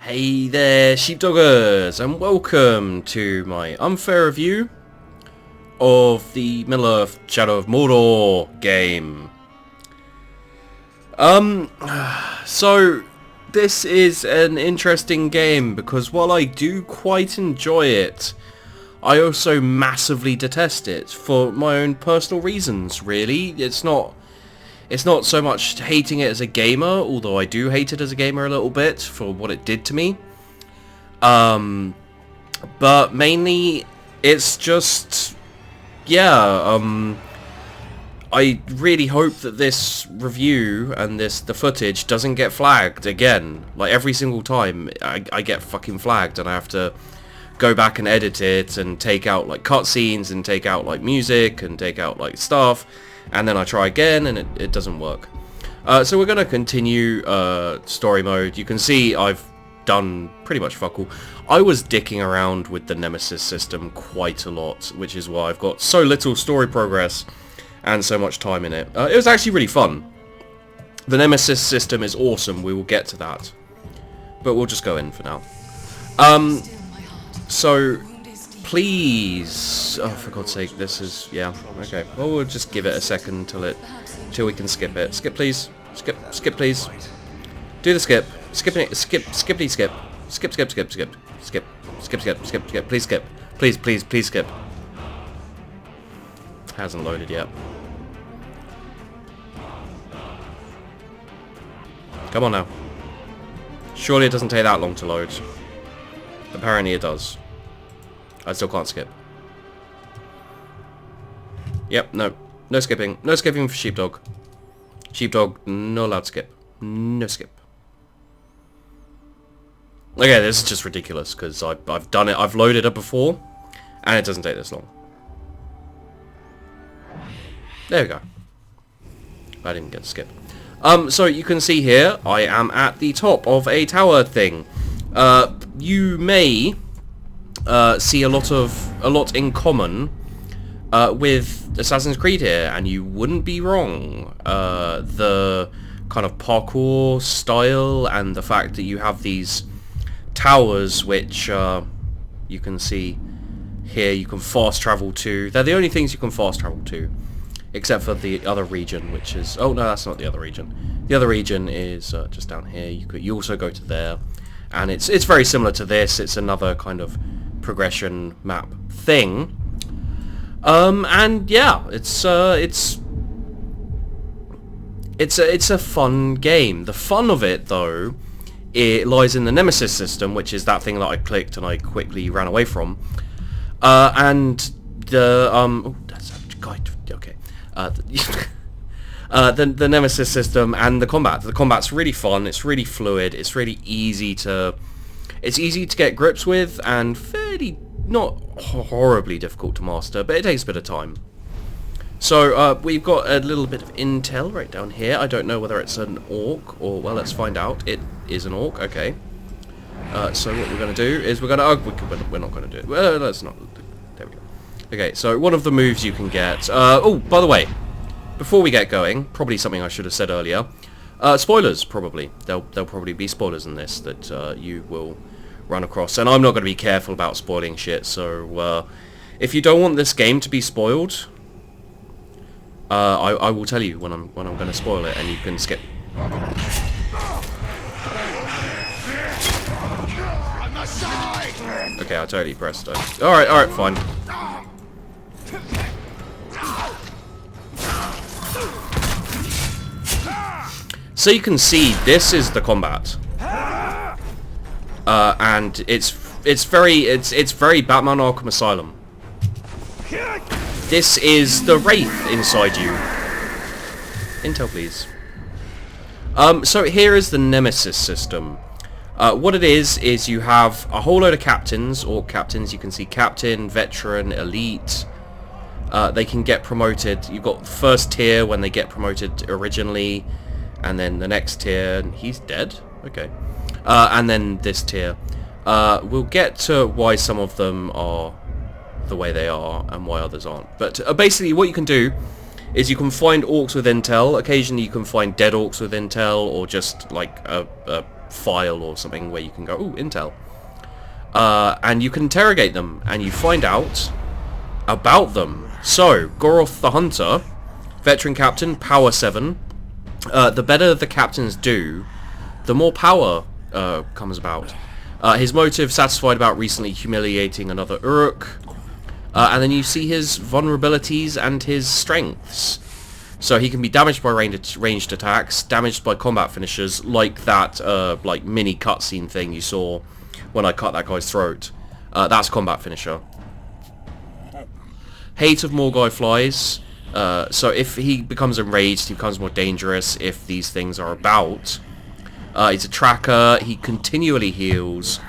Hey there, sheepdoggers, and welcome to my unfair review of the Middle-earth Shadow of Mordor game. So this is an interesting game because while I do quite enjoy it, I also massively detest it for my own personal reasons, really. It's not so much hating it as a gamer, although I do hate it as a gamer a little bit for what it did to me. But mainly it's just, yeah, I really hope that this review and the footage doesn't get flagged again. Like every single time I get fucking flagged and I have to go back and edit it and take out like cutscenes and take out like music and take out like stuff. And then I try again and it doesn't work. So we're going to continue story mode. You can see I've done pretty much fuck all. I was dicking around with the Nemesis system quite a lot, which is why I've got so little story progress and so much time in it. It was actually really fun. The Nemesis system is awesome. We will get to that. But we'll just go in for now. So please, oh for God's sake, this is, yeah, okay, well we'll just give it a second till we can skip it. Skip please, skip please, do the skip, skippity skip, please skip, please skip. Hasn't loaded yet. Come on now. Surely it doesn't take that long to load. Apparently it does. I still can't skip. Yep, no skipping. No skipping for Sheepdog. Sheepdog, no allowed skip. No skip. Okay, this is just ridiculous because I've done it. I've loaded it before, and it doesn't take this long. There we go. I didn't get to skip. So you can see here, I am at the top of a tower thing. You may see a lot in common with Assassin's Creed here, and you wouldn't be wrong. The kind of parkour style and the fact that you have these towers which you can see here you can fast travel to. They're the only things you can fast travel to, except for the other region, which is, oh no, that's not the other region. The other region is just down here. You also go to there, and it's very similar to this. It's another kind of progression map thing, and yeah, it's a fun game. The fun of it, though, it lies in the Nemesis system, which is that thing that I clicked and I quickly ran away from, and the oh, that's a guide. Okay, the Nemesis system and the combat. The combat's really fun. It's really fluid. It's really easy to get grips with, and fairly not horribly difficult to master, but it takes a bit of time. So we've got a little bit of intel right down here. I don't know whether it's an orc or, well, let's find out. It is an orc. Okay. So what we're going to do is we're not going to do it. Well, let's not. There we go. Okay. So one of the moves you can get. Oh, by the way, before we get going, probably something I should have said earlier. Spoilers, probably. There'll probably be spoilers in this that you will run across, and I'm not going to be careful about spoiling shit. So if you don't want this game to be spoiled, I will tell you when I'm going to spoil it, and you can skip. Okay, I totally pressed it. All right, fine. So you can see this is the combat, and it's very Batman Arkham Asylum. This is the Wraith inside you. Intel, please. So here is the Nemesis system. What it is you have a whole load of captains, orc captains. You can see captain, veteran, elite. They can get promoted. You've got first tier when they get promoted originally, and then the next tier, and he's dead. Okay. And then this tier. We'll get to why some of them are the way they are and why others aren't. But basically what you can do is you can find orcs with intel. Occasionally you can find dead orcs with intel, or just like a file or something where you can go, ooh, intel. And you can interrogate them, and you find out about them. So, Goroth the Hunter, veteran captain, power 7. The better the captains do, the more power comes about. His motive, satisfied about recently humiliating another Uruk. And then you see his vulnerabilities and his strengths. So he can be damaged by ranged attacks, damaged by combat finishers, like that like mini cutscene thing you saw when I cut that guy's throat. That's combat finisher. Hate of Morgai flies. So if he becomes enraged, he becomes more dangerous if these things are about. He's a tracker, he continually heals,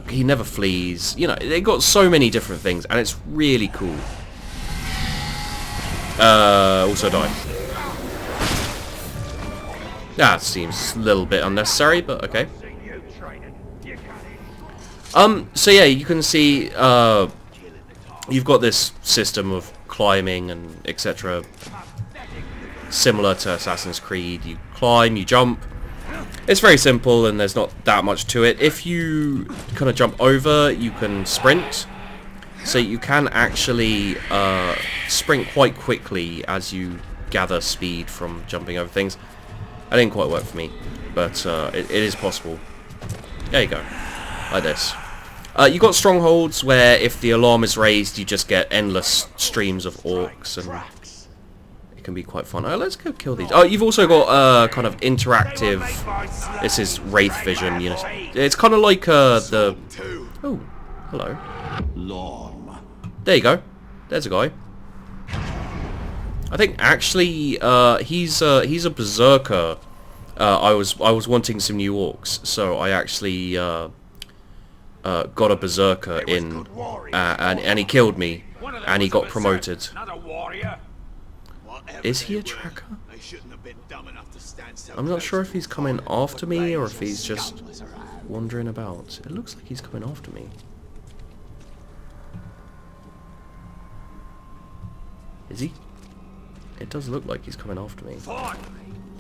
he never flees. You know, they got so many different things, and it's really cool. Also die. That seems a little bit unnecessary, but okay. So yeah, you can see, you've got this system of climbing and etc. Similar to Assassin's Creed. You climb, you jump. It's very simple, and there's not that much to it. If you kind of jump over, you can sprint. So you can actually sprint quite quickly as you gather speed from jumping over things. That didn't quite work for me, but it is possible. There you go, like this. You've got strongholds where if the alarm is raised, you just get endless streams of orcs, and it can be quite fun. Oh, let's go kill these. Oh, you've also got kind of interactive. This is Wraith Vision. You know, it's kind of like the. Oh, hello. There you go. There's a guy. I think actually he's a berserker. I was wanting some new orcs, so I actually got a berserker in, and he killed me, and he got promoted. Is he a tracker? I'm not sure if he's coming after me or if he's just wandering about. It looks like he's coming after me. Is he? It does look like he's coming after me. Finally,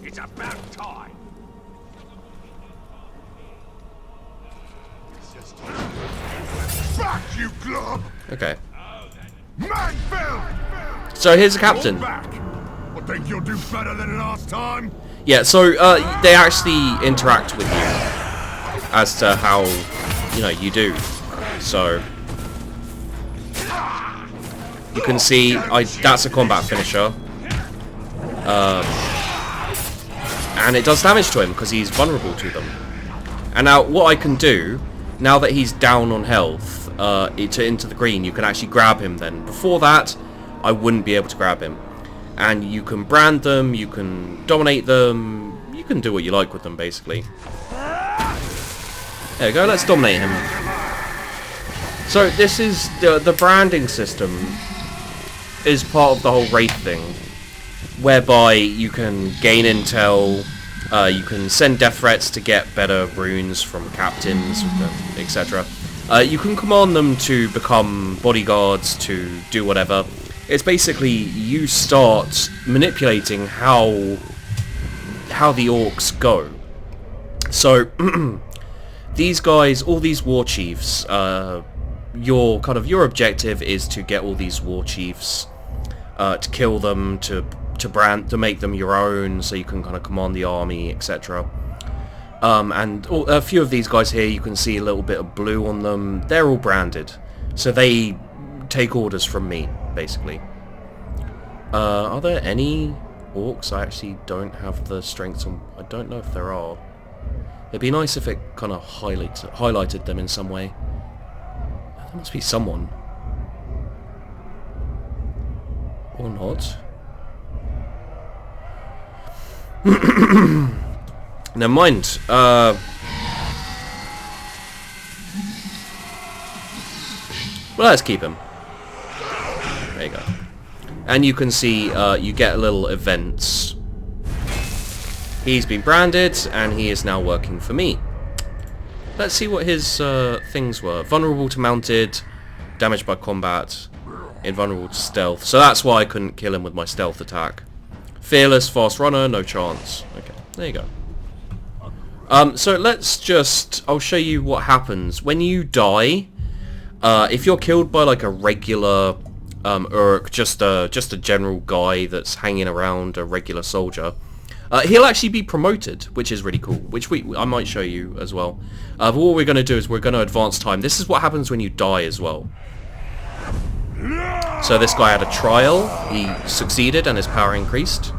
it's about time. Back, you glub! Okay. Man fell! So here's the captain. I think you'll do better than last time. Yeah, so they actually interact with you as to how, you know, you do. So you can see that's a combat finisher. And it does damage to him because he's vulnerable to them. And now what I can do, now that he's down on health, into the green, you can actually grab him then. Before that, I wouldn't be able to grab him. And you can brand them, you can dominate them, you can do what you like with them, basically. There we go, let's dominate him. So this is, the branding system is part of the whole Wraith thing, whereby you can gain intel, you can send death threats to get better runes from captains, etc. You can command them to become bodyguards, to do whatever. It's basically you start manipulating how the orcs go. So these guys, all these war chiefs, your objective is to get all these war chiefs, to kill them, to make them your own, so you can kind of command the army, etc. And a few of these guys here, you can see a little bit of blue on them. They're all branded, so they take orders from me, basically. Are there any orcs? I actually don't have the strength on. I don't know if there are. It'd be nice if it kind of highlighted them in some way. There must be someone. Or not. Never mind. Well, let's keep him. There you go. And you can see you get little events. He's been branded, and he is now working for me. Let's see what his things were. Vulnerable to mounted, damaged by combat, invulnerable to stealth. So that's why I couldn't kill him with my stealth attack. Fearless, fast runner, no chance. Okay, there you go. So let's just... I'll show you what happens. When you die, if you're killed by like a regular Uruk, just a general guy that's hanging around, a regular soldier, he'll actually be promoted, which is really cool, which I might show you as well. But what we're going to do is we're going to advance time. This is what happens when you die as well. So this guy had a trial, he succeeded and his power increased.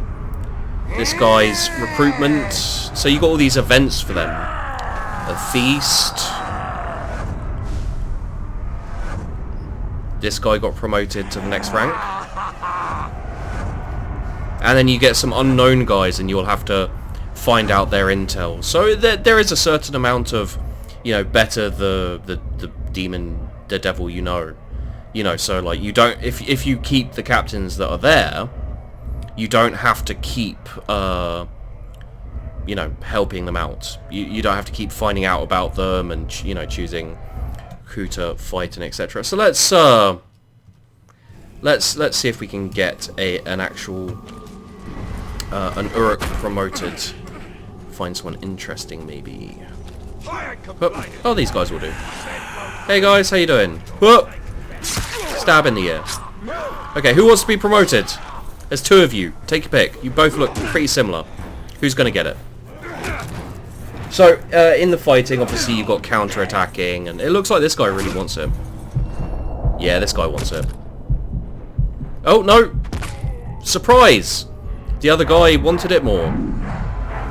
This guy's recruitment, so you got all these events for them. A feast. This guy got promoted to the next rank. And then you get some unknown guys and you'll have to find out their intel. So there is a certain amount of, better the demon, the devil you know. So like you don't, if you keep the captains that are there, you don't have to keep, helping them out. You don't have to keep finding out about them and, choosing who to fight and etc. So let's see if we can get an actual, an Uruk promoted. Find someone interesting maybe. Oh, these guys will do. Hey guys, how you doing? Whoop! Stab in the ear. Okay, who wants to be promoted? There's two of you. Take your pick. You both look pretty similar. Who's going to get it? So, in the fighting, obviously you've got counter-attacking, and it looks like this guy really wants it. Yeah, this guy wants it. Oh, no! Surprise! The other guy wanted it more.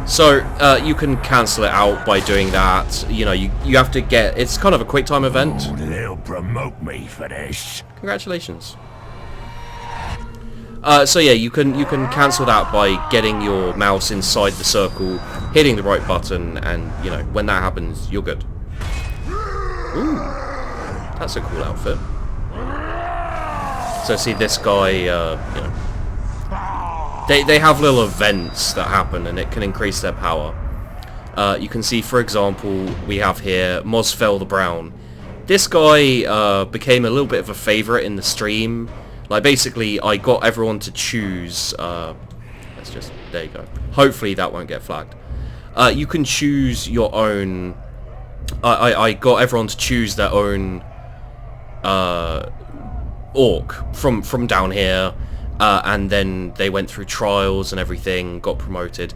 So, you can cancel it out by doing that. You have to get... It's kind of a quick time event. Oh, they'll promote me for this. Congratulations. So yeah, you can cancel that by getting your mouse inside the circle, hitting the right button, and when that happens, you're good. Ooh, that's a cool outfit. So see this guy, they have little events that happen, and it can increase their power. You can see, for example, we have here Mosfell the Brown. This guy became a little bit of a favorite in the stream. Like, basically, I got everyone to choose... let's just... There you go. Hopefully that won't get flagged. You can choose your own... I got everyone to choose their own... orc from down here. And then they went through trials and everything, got promoted.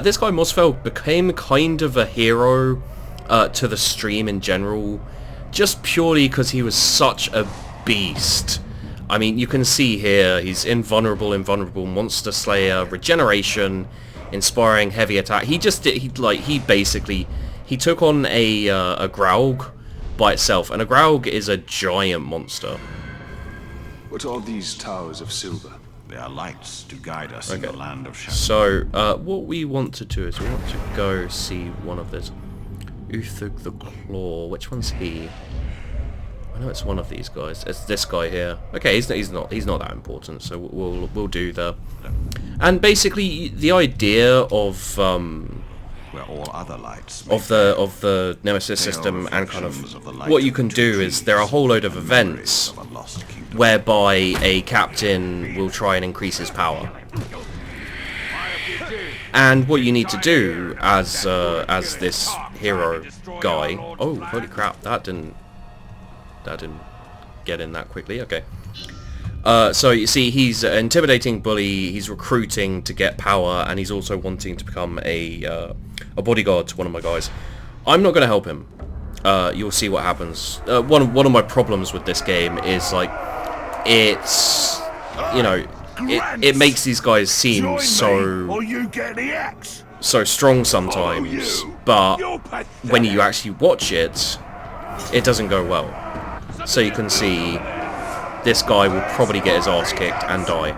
This guy, Mosfell, became kind of a hero to the stream in general. Just purely because he was such a beast. I mean, you can see here, he's invulnerable, monster slayer, regeneration, inspiring, heavy attack. He just did, he basically took on a Graug by itself, and a Graug is a giant monster. What are these towers of silver? They are lights to guide us in the land of shadow. So, what we want to do is we want to go see one of this. Uthug the Claw. Which one's he? I know it's one of these guys. It's this guy here. Okay, he's not that important. So we'll do the. And basically, the idea of where all other lights of the Nemesis system and kind of what you can do is there are a whole load of events whereby a captain will try and increase his power. And what you need to do as this hero guy... Oh, holy crap, that didn't get in that quickly. Okay. So you see, he's intimidating bully, he's recruiting to get power, and he's also wanting to become a bodyguard to one of my guys. I'm not going to help him. You'll see what happens. One of my problems with this game is, like, it's... It makes these guys seem so strong sometimes, but when you actually watch it, it doesn't go well. So you can see this guy will probably get his ass kicked and die.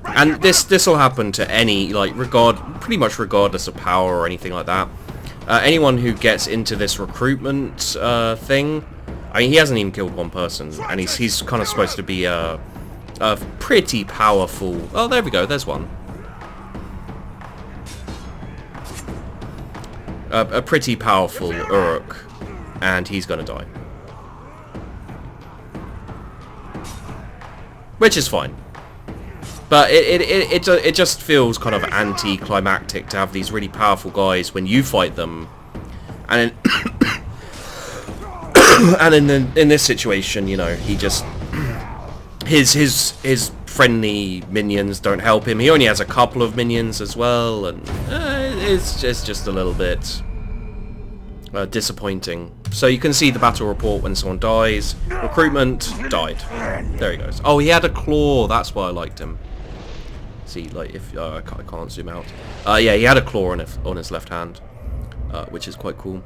And this will happen to any, like, pretty much regardless of power or anything like that. Anyone who gets into this recruitment thing, I mean, he hasn't even killed one person, and he's kind of supposed to be a pretty powerful... Oh, there we go, there's one. A pretty powerful Uruk. and he's gonna die. Which is fine. But it just feels kind of anticlimactic to have these really powerful guys when you fight them, and and in this situation, you know, he just his friendly minions don't help him. He only has a couple of minions as well, and it's just a little bit disappointing. So you can see the battle report when someone dies. Recruitment died. There he goes. Oh, he had a claw. That's why I liked him. See, like, if I can't zoom out. Yeah, he had a claw on his left hand, which is quite cool.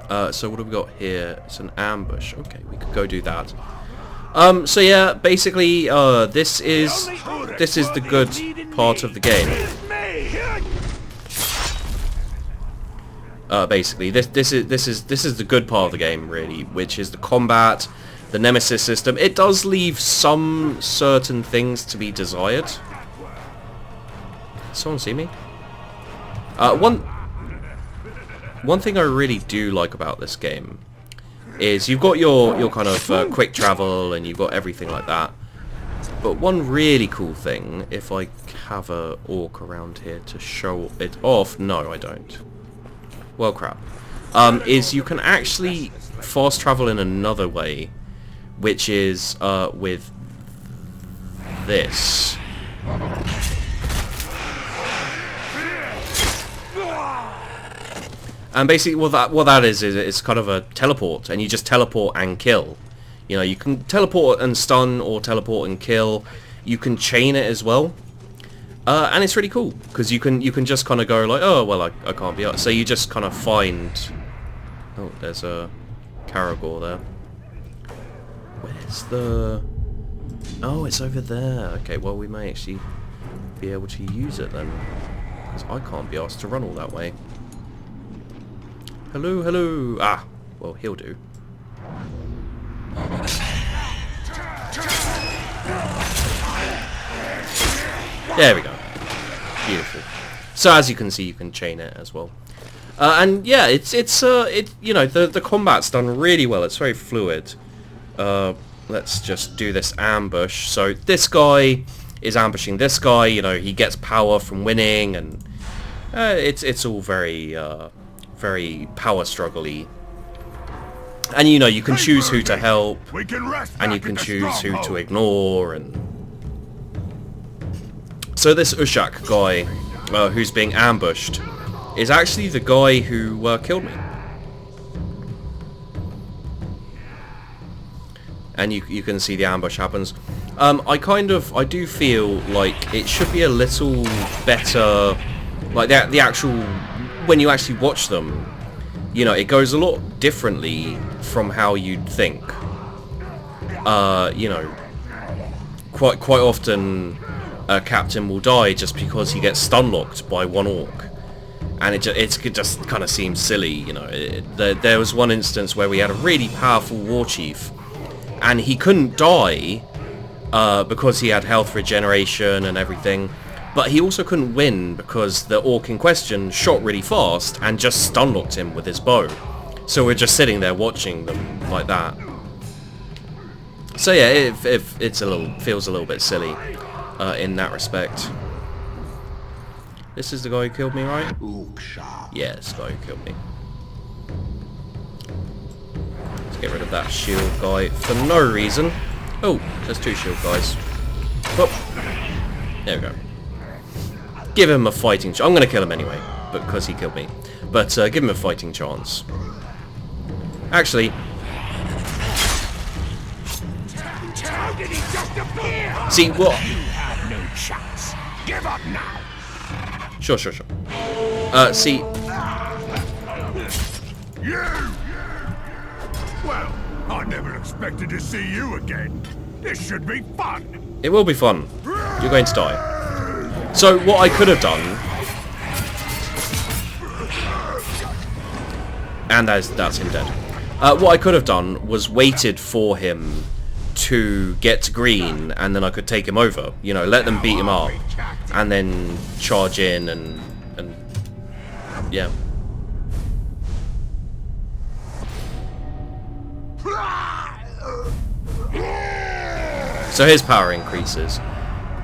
So what have we got here? It's an ambush. Okay, we could go do that. So yeah, basically, this is the good part of the game. Basically, this is the good part of the game, really, which is the combat, the nemesis system. It does leave some certain things to be desired. Someone see me? One thing I really do like about this game is you've got your kind of quick travel and you've got everything like that. But one really cool thing, if I have a orc around here to show it off, no, I don't. Well, crap. Is you can actually fast travel in another way, which is with this. And basically what that is it's kind of a teleport, and you just teleport and kill. You know, you can teleport and stun or teleport and kill. You can chain it as well. And it's really cool because you can just kind of go like, oh well, I can't be out. So you just kind of find. Oh, there's a Caragor there. Where's the? Oh, it's over there. Okay, well we may actually be able to use it then, because I can't be asked to run all that way. Hello, hello. Ah, well he'll do. There we go. Beautiful. So as you can see, you can chain it as well. And yeah, it's you know, the combat's done really well. It's very fluid. Let's just do this ambush. So this guy is ambushing this guy. You know, he gets power from winning, and it's all very very power struggle-y. And you know, you can choose who to help, and you can choose who to ignore, and so this Ushak guy, who's being ambushed, is actually the guy who killed me. And you can see the ambush happens. I do feel like it should be a little better, like the actual, when you actually watch them, you know, it goes a lot differently from how you'd think. You know, quite often a captain will die just because he gets stun locked by one orc, and it just kind of seems silly. You know, there was one instance where we had a really powerful war chief, and he couldn't die because he had health regeneration and everything, but he also couldn't win because the orc in question shot really fast and just stun locked him with his bow. So we're just sitting there watching them like that. So yeah, it feels a little bit silly in that respect. This is the guy who killed me, right? Yeah, this guy who killed me. Let's get rid of that shield guy for no reason. Oh, there's two shield guys. Oh, there we go. Give him a fighting chance. I'm going to kill him anyway, because he killed me. But give him a fighting chance. Actually, see what? No chance. Give up now. Sure. See. You. Well, I never expected to see you again. This should be fun. It will be fun. You're going to die. So what I could have done, and that's him dead. What I could have done was waited for him to get to green, and then I could take him over. You know, let them beat him up, and then charge in and yeah. So his power increases.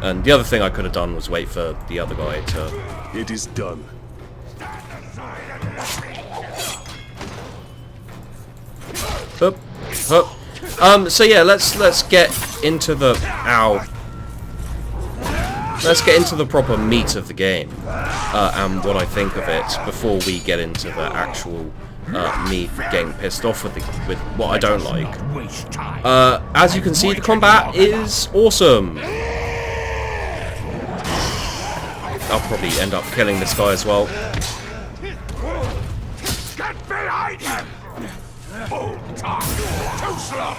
And the other thing I could have done was wait for the other guy to... It is done. Hup, hup. So yeah, let's get into the... Ow. Let's get into the proper meat of the game. And what I think of it before we get into the actual... me getting pissed off with what I don't like. As you can see, the combat is awesome. I'll probably end up killing this guy as well. Get behind him! Full time! Too slow!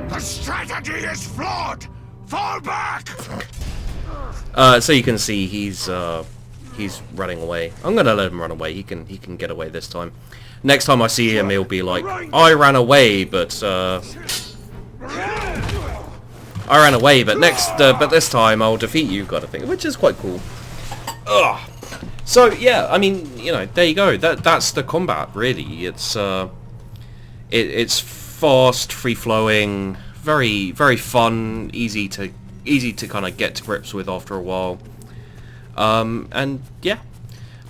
The strategy is flawed! Fall back! So you can see he's running away. I'm gonna let him run away. He can get away this time. Next time I see him, he'll be like, I ran away, but this time I'll defeat you, kind of thing, which is quite cool. Ugh. So yeah, I mean, you know, there you go. That's the combat, really. It's it's fast, free flowing, very fun, easy to kind of get to grips with after a while. And yeah,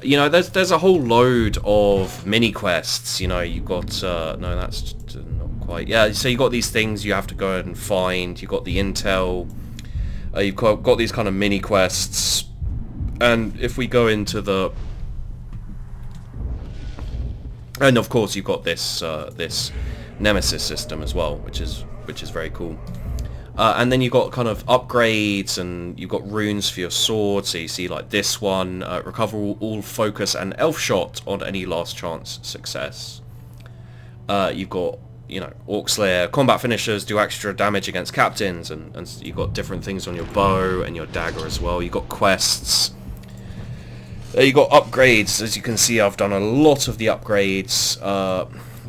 you know, there's a whole load of mini quests. You know, you got no, that's not quite. Yeah, so you got these things you have to go and find. You got the intel. You've got these kind of mini quests. And if we go into the... And of course you've got this this nemesis system as well, which is very cool. And then you've got kind of upgrades, and you've got runes for your sword. So you see like this one, recover all focus and elf shot on any last chance success. You've got, you know, Orc Slayer, combat finishers do extra damage against captains, and you've got different things on your bow and your dagger as well. You've got quests. You've got upgrades. As you can see, I've done a lot of the upgrades.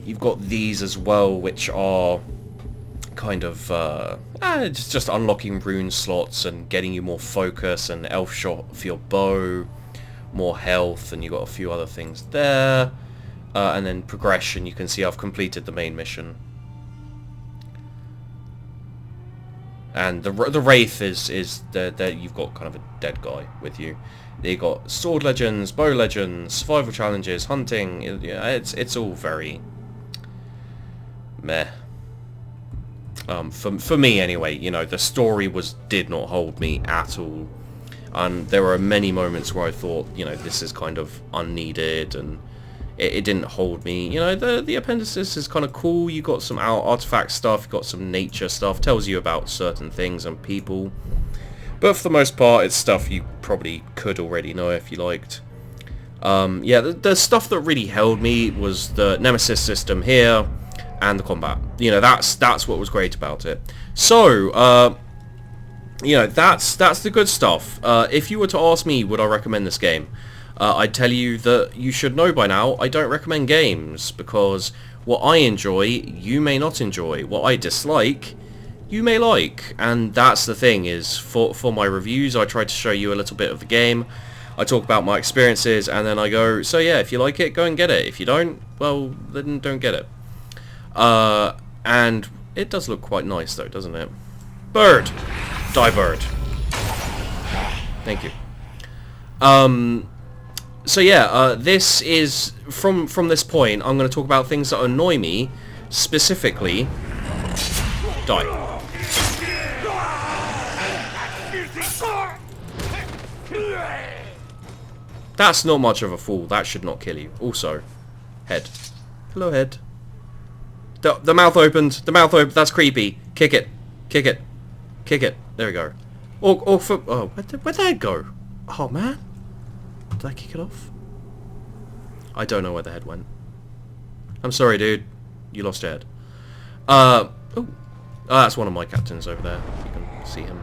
You've got these as well, which are kind of just unlocking rune slots and getting you more focus and elf shot for your bow, more health, and you've got a few other things there. And then progression, you can see I've completed the main mission. And the Wraith is there. You've got kind of a dead guy with you. You got sword legends, bow legends, survival challenges, hunting. Yeah, it's all very meh. For me anyway, you know, the story did not hold me at all, and there were many moments where I thought, you know, this is kind of unneeded, and it didn't hold me. You know, the appendices is kind of cool. You got some artifact stuff, you got some nature stuff, tells you about certain things and people. But for the most part, it's stuff you probably could already know if you liked. Yeah, the stuff that really held me was the nemesis system here and the combat. You know, that's what was great about it. So, you know, that's the good stuff. If you were to ask me, would I recommend this game? I'd tell you that you should know by now, I don't recommend games, because what I enjoy, you may not enjoy. What I dislike, you may like. And that's the thing, is for my reviews, I try to show you a little bit of the game. I talk about my experiences, and then I go, so yeah, if you like it, go and get it. If you don't, well, then don't get it. And it does look quite nice though, doesn't it? Bird! Die, bird. Thank you. So yeah, this is, from this point, I'm going to talk about things that annoy me, specifically, die. That's not much of a fool, that should not kill you. Also, head. Hello, head. The mouth opened, that's creepy. Kick it, kick it, kick it. There we go. Oh, where'd that go? Oh man. Did I kick it off? I don't know where the head went. I'm sorry, dude. You lost your head. That's one of my captains over there. You can see him.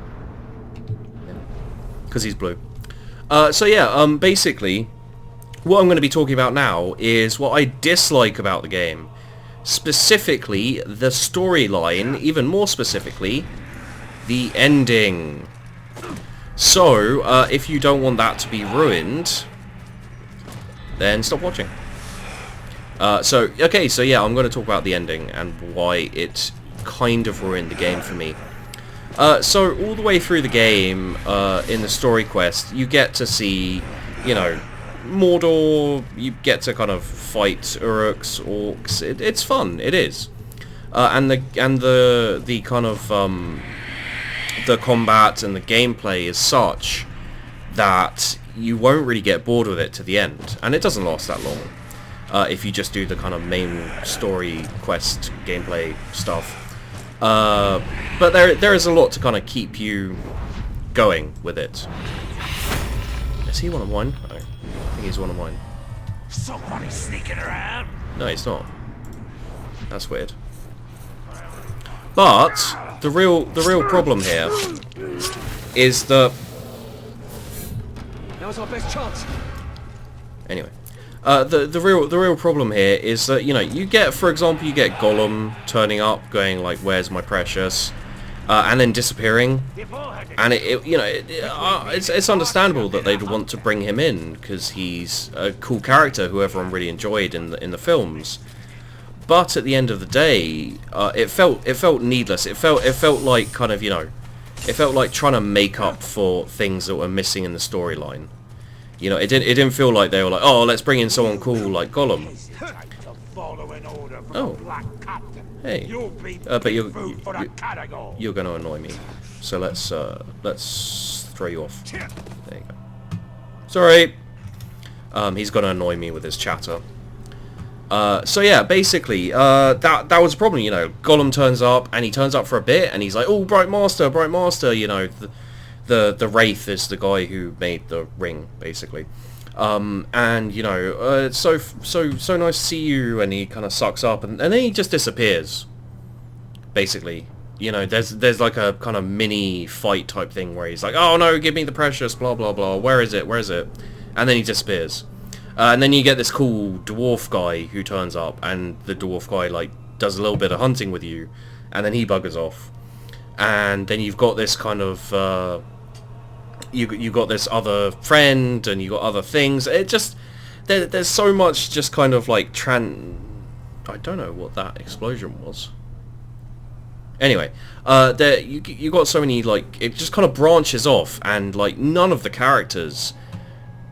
Because he's blue. So yeah, basically, what I'm going to be talking about now is what I dislike about the game. specifically the storyline, even more specifically, the ending. So, if you don't want that to be ruined, then stop watching. So yeah, I'm going to talk about the ending and why it kind of ruined the game for me. So all the way through the game, in the story quest, you get to see, you know, Mordor. You get to kind of fight Uruks, orcs. It's fun. It is, and the kind of the combat and the gameplay is such that you won't really get bored with it to the end, and it doesn't last that long. If you just do the kind of main story quest gameplay stuff. But there is a lot to kind of keep you going with it. Is he one of mine? I think he's one of mine. Somebody sneaking around. No, he's not. That's weird. But the real problem here is that. Now's our best chance. Anyway. The real problem here is that, you know, you get, for example, you get Gollum turning up, going like, "Where's my precious?" And then disappearing, and it's understandable that they'd want to bring him in because he's a cool character who everyone really enjoyed in the films. But at the end of the day, it felt needless. It felt like kind of, you know, it felt like trying to make up for things that were missing in the storyline. You know, it didn't feel like they were like, oh, let's bring in someone cool like Gollum. Oh, hey, but you're going to annoy me, so let's throw you off. There you go. Sorry. He's going to annoy me with his chatter. So yeah, basically, that was a problem. You know, Gollum turns up, and he turns up for a bit, and he's like, oh, Bright Master, you know. The Wraith is the guy who made the ring, basically, and you know, it's so nice to see you, and he kind of sucks up, and then he just disappears. Basically, you know, there's like a kind of mini fight type thing where he's like, oh no, give me the precious, blah blah blah, where is it, and then he disappears, and then you get this cool dwarf guy who turns up, and the dwarf guy like does a little bit of hunting with you, and then he buggers off, and then you've got this kind of you got this other friend, and you got other things. It just there's so much just kind of like I don't know what that explosion was. Anyway, you got so many, like, it just kind of branches off, and like none of the characters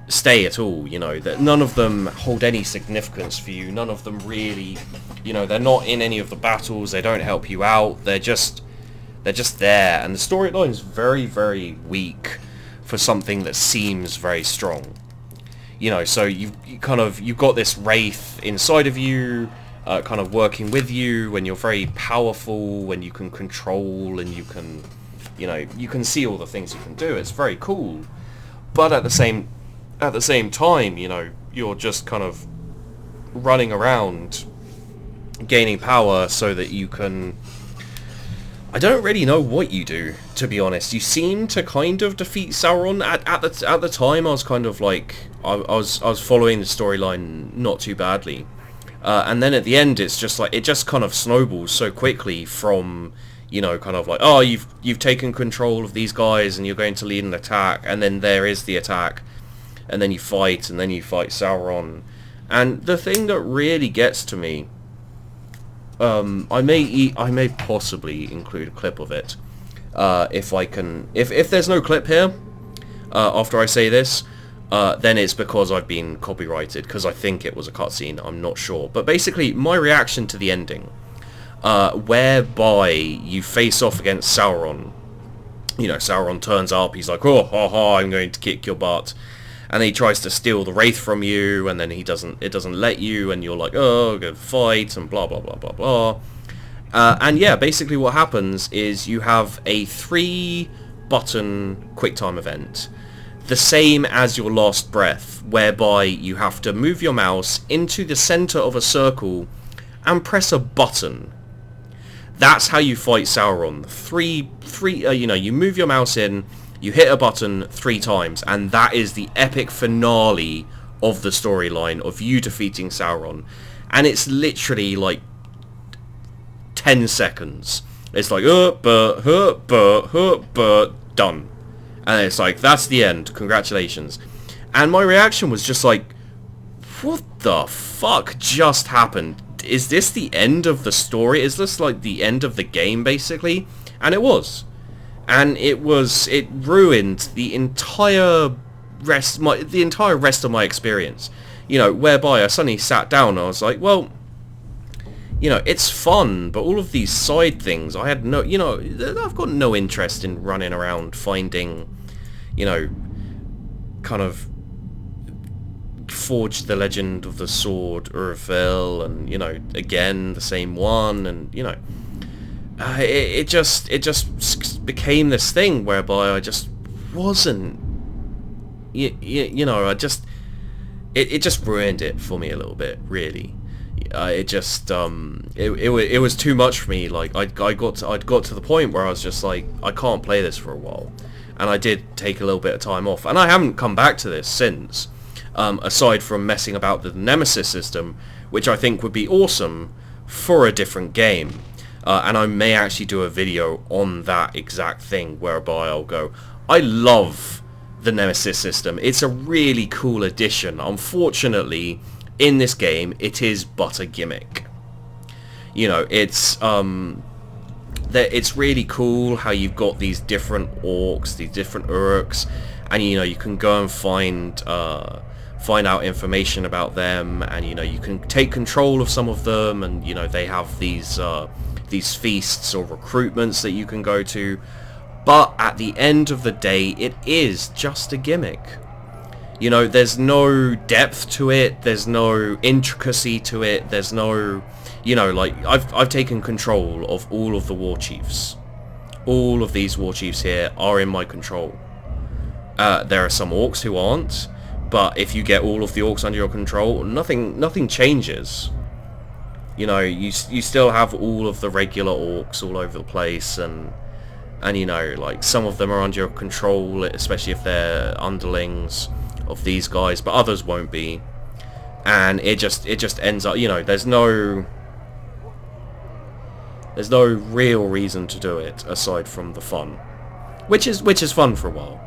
stay at all. You know, that none of them hold any significance for you. None of them really, you know, they're not in any of the battles. They don't help you out. They're just there, and the storyline is very, very weak for something that seems very strong. You know, so you've got this wraith inside of you, kind of working with you, and you're very powerful, and you can control, and you can, you know, you can see all the things you can do. It's very cool, but at the same time, you know, you're just kind of running around, gaining power so that you can. I don't really know what you do, to be honest. You seem to kind of defeat Sauron. At the time, I was kind of like, I was following the storyline not too badly, and then at the end, it's just like, it just kind of snowballs so quickly from, you know, kind of like, oh, you've taken control of these guys, and you're going to lead an attack, and then there is the attack, and then you fight Sauron, and the thing that really gets to me. I may possibly include a clip of it, if I can. If there's no clip here, after I say this, then it's because I've been copyrighted, because I think it was a cutscene. I'm not sure, but basically, my reaction to the ending, whereby you face off against Sauron. You know, Sauron turns up. He's like, oh, ha ha, I'm going to kick your butt. And then he tries to steal the wraith from you, and then it doesn't let you, and you're like, oh, go fight, and blah blah blah blah blah. And yeah, basically what happens is you have a 3-button QuickTime event, the same as your last breath, whereby you have to move your mouse into the center of a circle and press a button. That's how you fight Sauron. You know, you move your mouse in. You hit a button 3 times, and that is the epic finale of the storyline of you defeating Sauron. And it's literally like 10 seconds. It's like, done. And it's like, that's the end. Congratulations. And my reaction was just like, what the fuck just happened? Is this the end of the story? Is this like the end of the game, basically? And it was. And it ruined the entire rest of my experience. You know, whereby I suddenly sat down and I was like, well, you know, it's fun, but all of these side things, I had no, you know, I've got no interest in running around finding, you know, kind of Forge the Legend of the Sword, Urfel, and, you know, again, the same one, and, you know, it just became this thing whereby I just wasn't, you know, it just ruined it for me a little bit, really. It just it was too much for me. Like I'd got to the point where I was just like, I can't play this for a while, and I did take a little bit of time off, and I haven't come back to this since, aside from messing about the Nemesis system, which I think would be awesome for a different game, and I may actually do a video on that exact thing whereby I'll go, I love the Nemesis system, it's a really cool addition. Unfortunately, in this game, it is but a gimmick. You know, it's really cool how you've got these different orcs, these different urks, and you know, you can go and find out information about them, and you know, you can take control of some of them, and you know, they have these feasts or recruitments that you can go to. But at the end of the day, it is just a gimmick. You know, there's no depth to it, there's no intricacy to it, there's no, you know, like, I've taken control of all of the war chiefs. All of these war chiefs here are in my control. There are some orcs who aren't, but if you get all of the orcs under your control, nothing changes. You know, you still have all of the regular orcs all over the place, and you know, like, some of them are under your control, especially if they're underlings of these guys, but others won't be, and it just ends up, you know, there's no real reason to do it aside from the fun, which is fun for a while.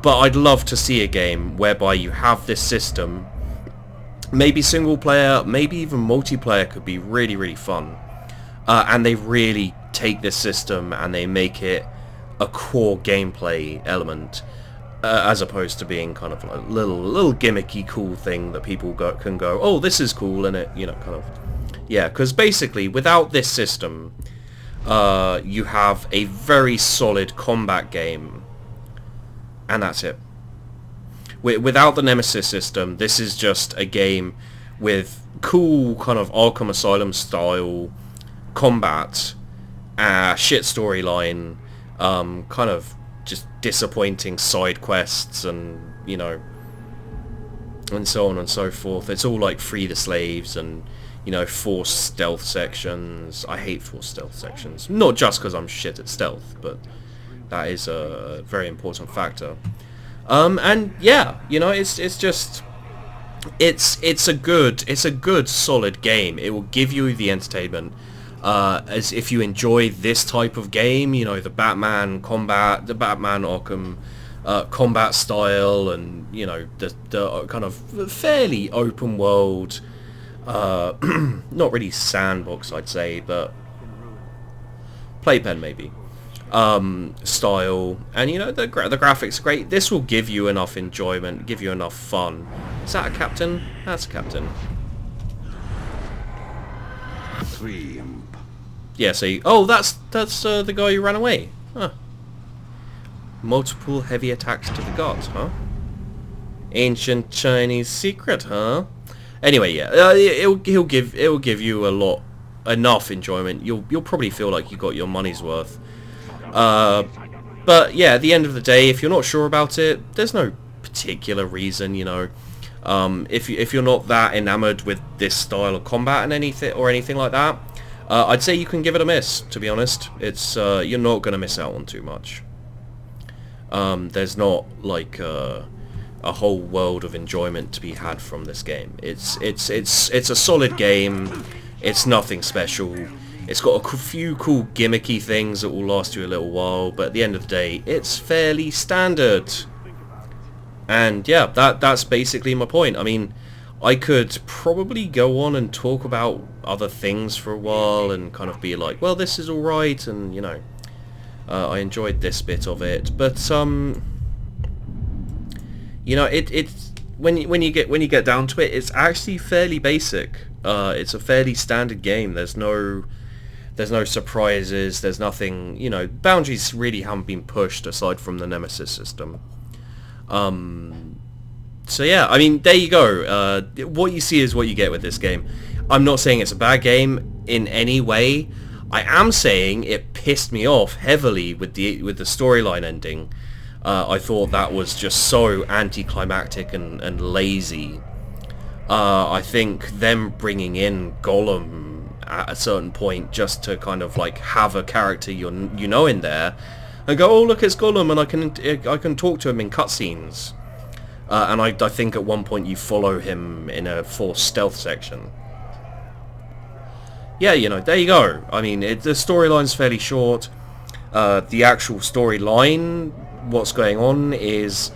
But I'd love to see a game whereby you have this system, maybe single player, maybe even multiplayer could be really, really fun, and they really take this system and they make it a core gameplay element, as opposed to being kind of like a little gimmicky cool thing that people can go, oh, this is cool, and it, you know, kind of, yeah, because basically without this system, you have a very solid combat game, and that's it. Without the Nemesis system, this is just a game with cool kind of Arkham Asylum style combat, shit storyline, kind of just disappointing side quests, and you know, and so on and so forth. It's all like free the slaves and, you know, forced stealth sections. I hate forced stealth sections, not just because I'm shit at stealth, but that is a very important factor. And yeah, you know, it's a good solid game. It will give you the entertainment. As if you enjoy this type of game, you know, the Batman Arkham combat style, and you know, the kind of fairly open world, not really sandbox, I'd say, but playpen maybe, style, and you know, the graphics are great. This will give you enough enjoyment, give you enough fun. Is that a captain? That's a captain. Yeah, so that's the guy who ran away. Huh. Multiple heavy attacks to the gods, huh? Ancient Chinese secret, huh? Anyway, yeah, it'll give you enough enjoyment. You'll probably feel like you got your money's worth. But yeah, at the end of the day, if you're not sure about it, there's no particular reason, you know. If you're not that enamored with this style of combat and anything like that, I'd say you can give it a miss, to be honest. It's you're not going to miss out on too much. There's not like a whole world of enjoyment to be had from this game. It's a solid game. It's nothing special. It's got a few cool gimmicky things that will last you a little while, but at the end of the day, it's fairly standard. And yeah, that's basically my point. I mean, I could probably go on and talk about other things for a while and kind of be like, well, this is alright, and you know, I enjoyed this bit of it, but you know, it's when you get down to it, it's actually fairly basic. It's a fairly standard game. There's no surprises. There's nothing. You know, boundaries really haven't been pushed aside from the Nemesis system. So yeah, I mean, there you go. What you see is what you get with this game. I'm not saying it's a bad game in any way. I am saying it pissed me off heavily with the storyline ending. I thought that was just so anticlimactic and lazy. I think them bringing in Gollum at a certain point just to kind of like have a character you know in there, and go, oh look, it's Gollum, and I can talk to him in cutscenes. And I think at one point you follow him in a forced stealth section. Yeah, you know, there you go. I mean, the storyline's fairly short. The actual storyline, what's going on, is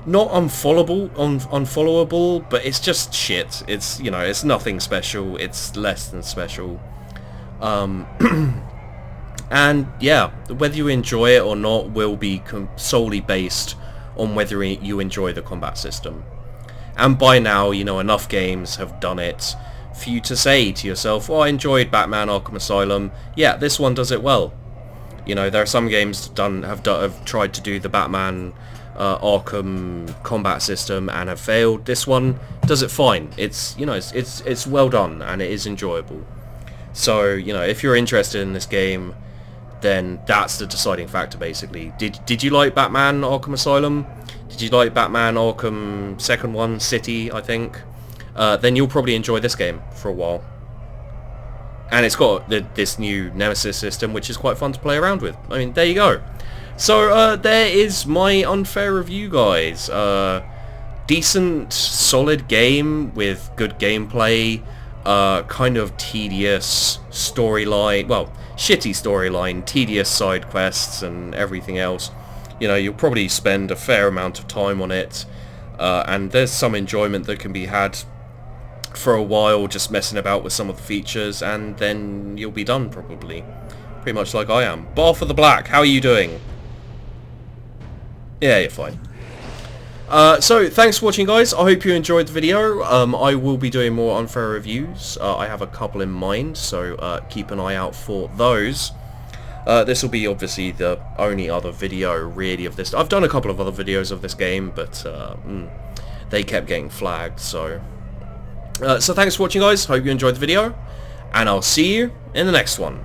not unfollowable, but it's just shit. It's, you know, it's nothing special. It's less than special. And yeah, whether you enjoy it or not will be solely based on whether you enjoy the combat system. And by now, you know, enough games have done it for you to say to yourself, oh, I enjoyed Batman Arkham Asylum. Yeah, this one does it well. You know, there are some games have tried to do the Batman Arkham combat system and have failed. This one does it fine. It's, you know, it's well done and it is enjoyable. So, you know, if you're interested in this game, then that's the deciding factor, basically. Did you like Batman Arkham Asylum? Did you like Batman Arkham second one, City, I think? Then you'll probably enjoy this game for a while. And it's got this new Nemesis system, which is quite fun to play around with. I mean, there you go. So, there is my unfair review, guys. Decent, solid game with good gameplay. Kind of tedious storyline, well, shitty storyline, tedious side quests and everything else. You know, you'll probably spend a fair amount of time on it, and there's some enjoyment that can be had for a while just messing about with some of the features, and then you'll be done probably. Pretty much like I am. Bar for the Black, how are you doing? Yeah, you're fine. So thanks for watching, guys. I hope you enjoyed the video. I will be doing more unfair reviews. I have a couple in mind, so keep an eye out for those. This will be obviously the only other video really of this. I've done a couple of other videos of this game, but they kept getting flagged. So thanks for watching, guys. Hope you enjoyed the video, and I'll see you in the next one.